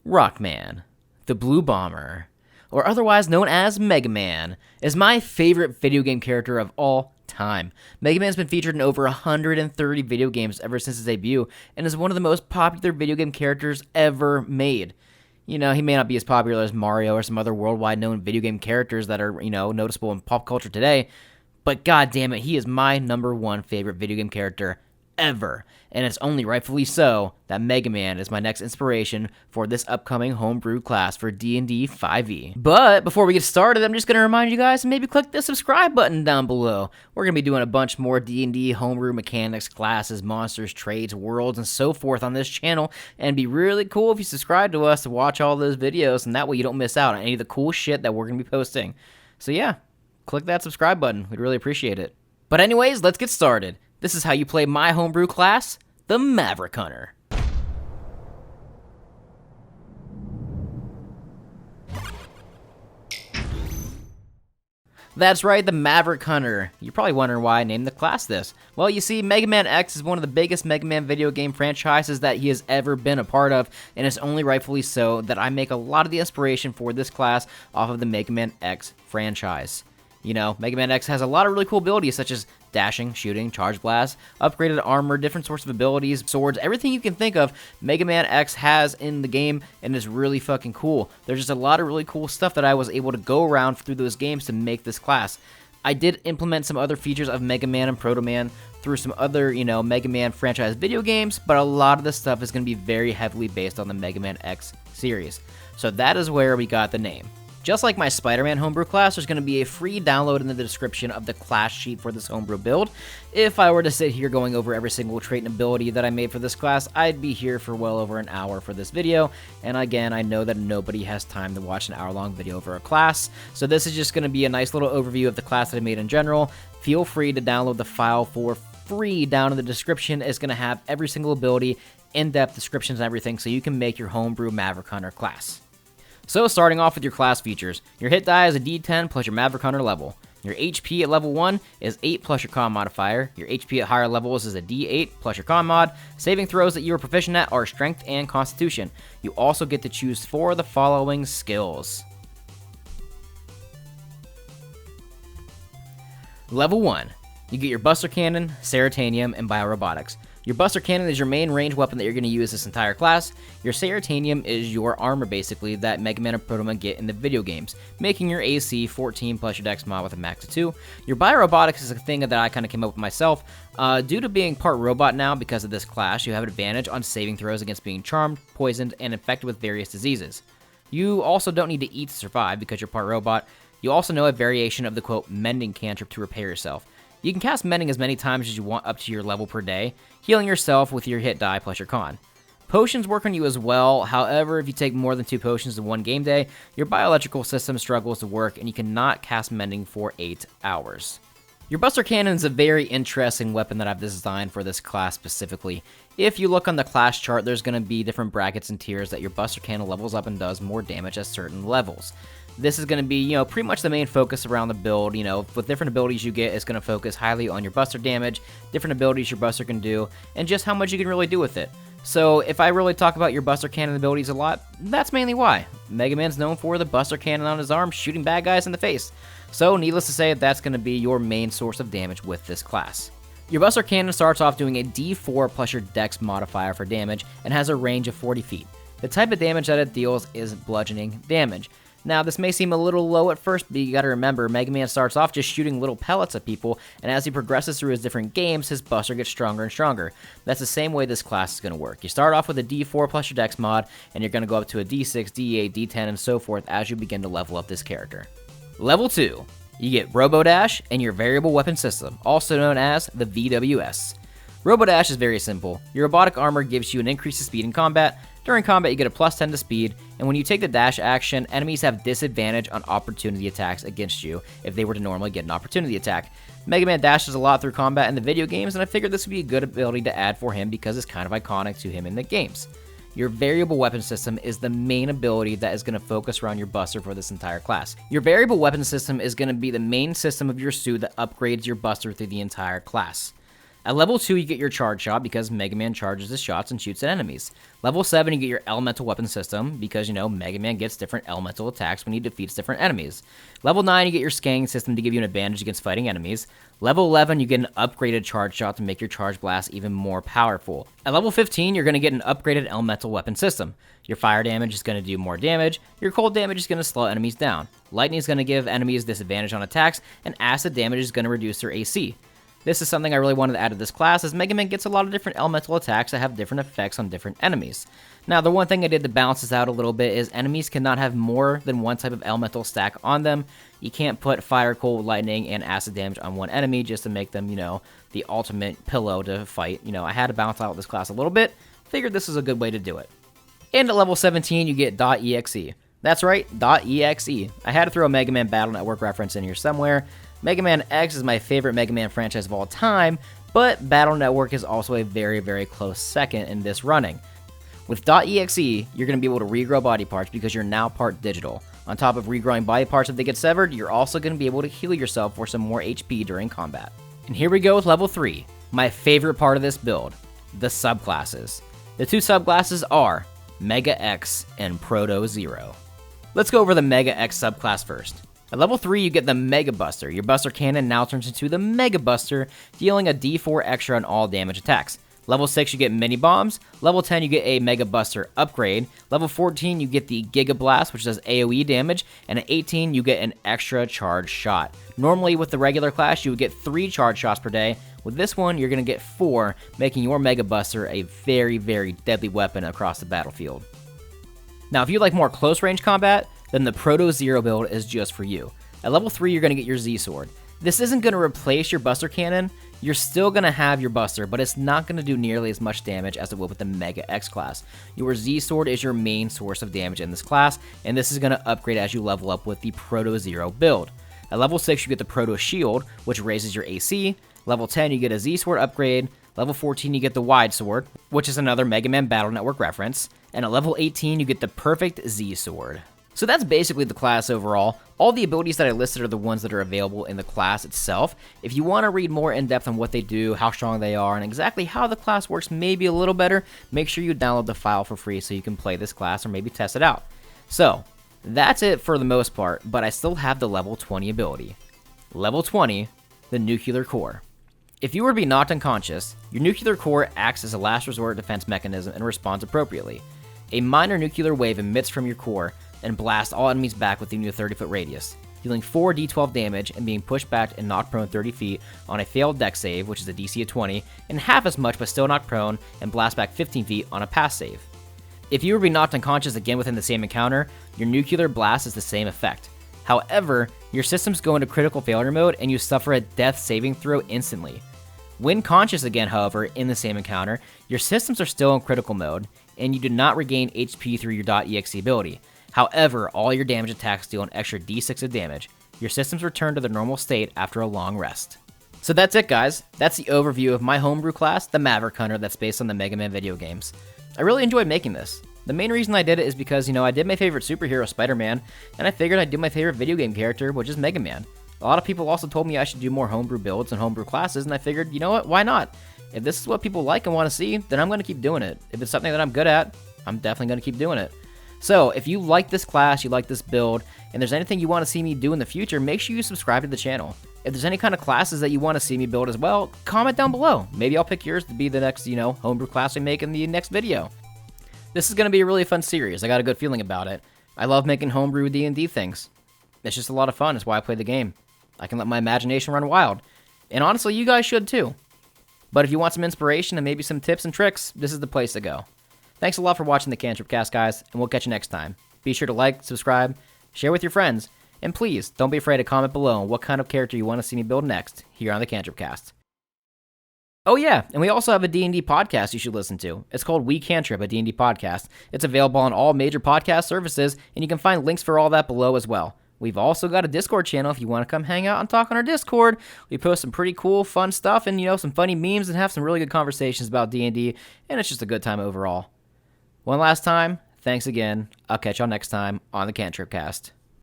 Rockman, the Blue Bomber, or otherwise known as Mega Man, is my favorite video game character of all time. Mega Man has been featured in over 130 video games ever since his debut, and is one of the most popular video game characters ever made. You know, he may not be as popular as Mario or some other worldwide known video game characters that are, noticeable in pop culture today, but god damn it, he is my number one favorite video game character ever, and it's only rightfully so that Mega Man is my next inspiration for this upcoming homebrew class for D&D 5e. But before we get started, I'm just going to remind you guys to maybe click the subscribe button down below. We're going to be doing a bunch more D&D homebrew mechanics, classes, monsters, trades, worlds, and so forth on this channel, and it'd be really cool if you subscribe to us to watch all those videos, and that way you don't miss out on any of the cool shit that we're going to be posting. So yeah, click that subscribe button. We'd really appreciate it. But anyways, let's get started. This is how you play my homebrew class, the Maverick Hunter. That's right, the Maverick Hunter. You're probably wondering why I named the class this. Well, you see, Mega Man X is one of the biggest Mega Man video game franchises that he has ever been a part of, and it's only rightfully so that I make a lot of the inspiration for this class off of the Mega Man X franchise. You know, Mega Man X has a lot of really cool abilities such as dashing, shooting, charge blast, upgraded armor, different sorts of abilities, swords, everything you can think of, Mega Man X has in the game, and is really fucking cool. There's just a lot of really cool stuff that I was able to go around through those games to make this class. I did implement some other features of Mega Man and Proto Man through some other, Mega Man franchise video games, but a lot of this stuff is going to be very heavily based on the Mega Man X series. So that is where we got the name. Just like my Spider-Man homebrew class, there's going to be a free download in the description of the class sheet for this homebrew build. If I were to sit here going over every single trait and ability that I made for this class, I'd be here for well over an hour for this video, and again, I know that nobody has time to watch an hour-long video for a class, so this is just going to be a nice little overview of the class that I made in general. Feel free to download the file for free down in the description. It's going to have every single ability, in-depth descriptions and everything, so you can make your homebrew Maverick Hunter class. So starting off with your class features, your hit die is a D10 plus your Maverick Hunter level. Your HP at level 1 is 8 plus your con modifier. Your HP at higher levels is a D8 plus your con mod. Saving throws that you are proficient at are strength and constitution. You also get to choose 4 of the following skills. Level 1, you get your Buster Cannon, Ceratanium, and Biorobotics. Your Buster Cannon is your main range weapon that you're going to use this entire class. Your Ceratanium is your armor, basically, that Mega Man and Proto Man get in the video games, making your AC 14 plus your Dex mod with a max of 2. Your Biorobotics is a thing that I kind of came up with myself. Due to being part robot now because of this class, you have an advantage on saving throws against being charmed, poisoned, and infected with various diseases. You also don't need to eat to survive because you're part robot. You also know a variation of the, quote, mending cantrip to repair yourself. You can cast Mending as many times as you want up to your level per day, healing yourself with your hit die plus your con. Potions work on you as well, however, if you take more than 2 potions in one game day, your bioelectrical system struggles to work and you cannot cast Mending for 8 hours. Your Buster Cannon is a very interesting weapon that I've designed for this class specifically. If you look on the class chart, there's going to be different brackets and tiers that your Buster Cannon levels up and does more damage at certain levels. This is going to be, pretty much the main focus around the build. With different abilities you get, it's going to focus highly on your Buster damage, different abilities your Buster can do, and just how much you can really do with it. So if I really talk about your Buster Cannon abilities a lot, that's mainly why. Mega Man's known for the Buster Cannon on his arm, shooting bad guys in the face. So needless to say, that's going to be your main source of damage with this class. Your Buster Cannon starts off doing a D4 plus your Dex modifier for damage, and has a range of 40 feet. The type of damage that it deals is bludgeoning damage. Now, this may seem a little low at first, but you gotta remember, Mega Man starts off just shooting little pellets at people, and as he progresses through his different games, his Buster gets stronger and stronger. That's the same way this class is gonna work. You start off with a D4 plus your Dex mod, and you're gonna go up to a D6, D8, D10, and so forth as you begin to level up this character. Level 2. You get Robo Dash and your Variable Weapon System, also known as the VWS. Robo Dash is very simple. Your robotic armor gives you an increase to speed in combat. During combat, you get a plus 10 to speed, and when you take the dash action, enemies have disadvantage on opportunity attacks against you if they were to normally get an opportunity attack. Mega Man dashes a lot through combat in the video games, and I figured this would be a good ability to add for him because it's kind of iconic to him in the games. Your variable weapon system is the main ability that is going to focus around your Buster for this entire class. Your variable weapon system is going to be the main system of your suit that upgrades your Buster through the entire class. At level 2, you get your charge shot because Mega Man charges his shots and shoots at enemies. Level 7, you get your elemental weapon system because, Mega Man gets different elemental attacks when he defeats different enemies. Level 9, you get your scanning system to give you an advantage against fighting enemies. Level 11, you get an upgraded charge shot to make your charge blast even more powerful. At level 15, you're going to get an upgraded elemental weapon system. Your fire damage is going to do more damage, your cold damage is going to slow enemies down, lightning is going to give enemies disadvantage on attacks, and acid damage is going to reduce their AC. This is something I really wanted to add to this class, as Mega Man gets a lot of different elemental attacks that have different effects on different enemies. Now, the one thing I did to balance this out a little bit is enemies cannot have more than one type of elemental stack on them. You can't put fire, cold, lightning, and acid damage on one enemy just to make them, the ultimate pillow to fight. I had to balance out this class a little bit. Figured this is a good way to do it. And at level 17, you get .exe. That's right, .exe. I had to throw a Mega Man Battle Network reference in here somewhere. Mega Man X is my favorite Mega Man franchise of all time, but Battle Network is also a very, very close second in this running. With .exe, you're going to be able to regrow body parts because you're now part digital. On top of regrowing body parts if they get severed, you're also going to be able to heal yourself for some more HP during combat. And here we go with level 3, my favorite part of this build, the subclasses. The two subclasses are Mega X and Proto Zero. Let's go over the Mega X subclass first. At level 3, you get the Mega Buster. Your Buster Cannon now turns into the Mega Buster, dealing a D4 extra on all damage attacks. Level 6, you get Mini Bombs. Level 10, you get a Mega Buster upgrade. Level 14, you get the Giga Blast, which does AoE damage. And at 18, you get an extra charge shot. Normally, with the regular class, you would get 3 charge shots per day. With this one, you're going to get 4, making your Mega Buster a very, very deadly weapon across the battlefield. Now, if you like more close-range combat, then the Proto Zero build is just for you. At level 3, you're going to get your Z-Sword. This isn't going to replace your Buster Cannon. You're still going to have your Buster, but it's not going to do nearly as much damage as it would with the Mega X class. Your Z-Sword is your main source of damage in this class, and this is going to upgrade as you level up with the Proto Zero build. At level 6, you get the Proto Shield, which raises your AC. Level 10, you get a Z-Sword upgrade. Level 14, you get the Wide Sword, which is another Mega Man Battle Network reference. And at level 18, you get the Perfect Z-Sword. So that's basically the class overall. All the abilities that I listed are the ones that are available in the class itself. If you want to read more in depth on what they do, how strong they are, and exactly how the class works maybe a little better, make sure you download the file for free so you can play this class or maybe test it out. So, that's it for the most part, but I still have the level 20 ability. Level 20, the Nuclear Core. If you were to be knocked unconscious, your Nuclear Core acts as a last resort defense mechanism and responds appropriately. A minor nuclear wave emits from your core and blasts all enemies back within your 30-foot radius, dealing 4 d12 damage and being pushed back and knocked prone 30 feet on a failed dex save, which is a DC of 20, and half as much but still knocked prone and blast back 15 feet on a pass save. If you were to be knocked unconscious again within the same encounter, your nuclear blast is the same effect. However, your systems go into critical failure mode and you suffer a death saving throw instantly. When conscious again, however, in the same encounter, your systems are still in critical mode, and you do not regain HP through your .exe ability. However, all your damage attacks deal an extra d6 of damage. Your systems return to their normal state after a long rest. So that's it, guys. That's the overview of my homebrew class, the Maverick Hunter, that's based on the Mega Man video games. I really enjoyed making this. The main reason I did it is because, I did my favorite superhero, Spider-Man, and I figured I'd do my favorite video game character, which is Mega Man. A lot of people also told me I should do more homebrew builds and homebrew classes, and I figured, you know what, why not? If this is what people like and want to see, then I'm going to keep doing it. If it's something that I'm good at, I'm definitely going to keep doing it. So, if you like this class, you like this build, and there's anything you want to see me do in the future, make sure you subscribe to the channel. If there's any kind of classes that you want to see me build as well, comment down below. Maybe I'll pick yours to be the next, homebrew class we make in the next video. This is going to be a really fun series. I got a good feeling about it. I love making homebrew D&D things. It's just a lot of fun. It's why I play the game. I can let my imagination run wild. And honestly, you guys should too. But if you want some inspiration and maybe some tips and tricks, this is the place to go. Thanks a lot for watching the Cantrip Cast, guys, and we'll catch you next time. Be sure to like, subscribe, share with your friends, and please, don't be afraid to comment below on what kind of character you want to see me build next here on the Cantrip Cast. Oh yeah, and we also have a D&D podcast you should listen to. It's called We Cantrip, a D&D podcast. It's available on all major podcast services, and you can find links for all that below as well. We've also got a Discord channel if you want to come hang out and talk on our Discord. We post some pretty cool, fun stuff and, some funny memes and have some really good conversations about D&D, and it's just a good time overall. One last time, thanks again. I'll catch y'all next time on the Cantrip Cast.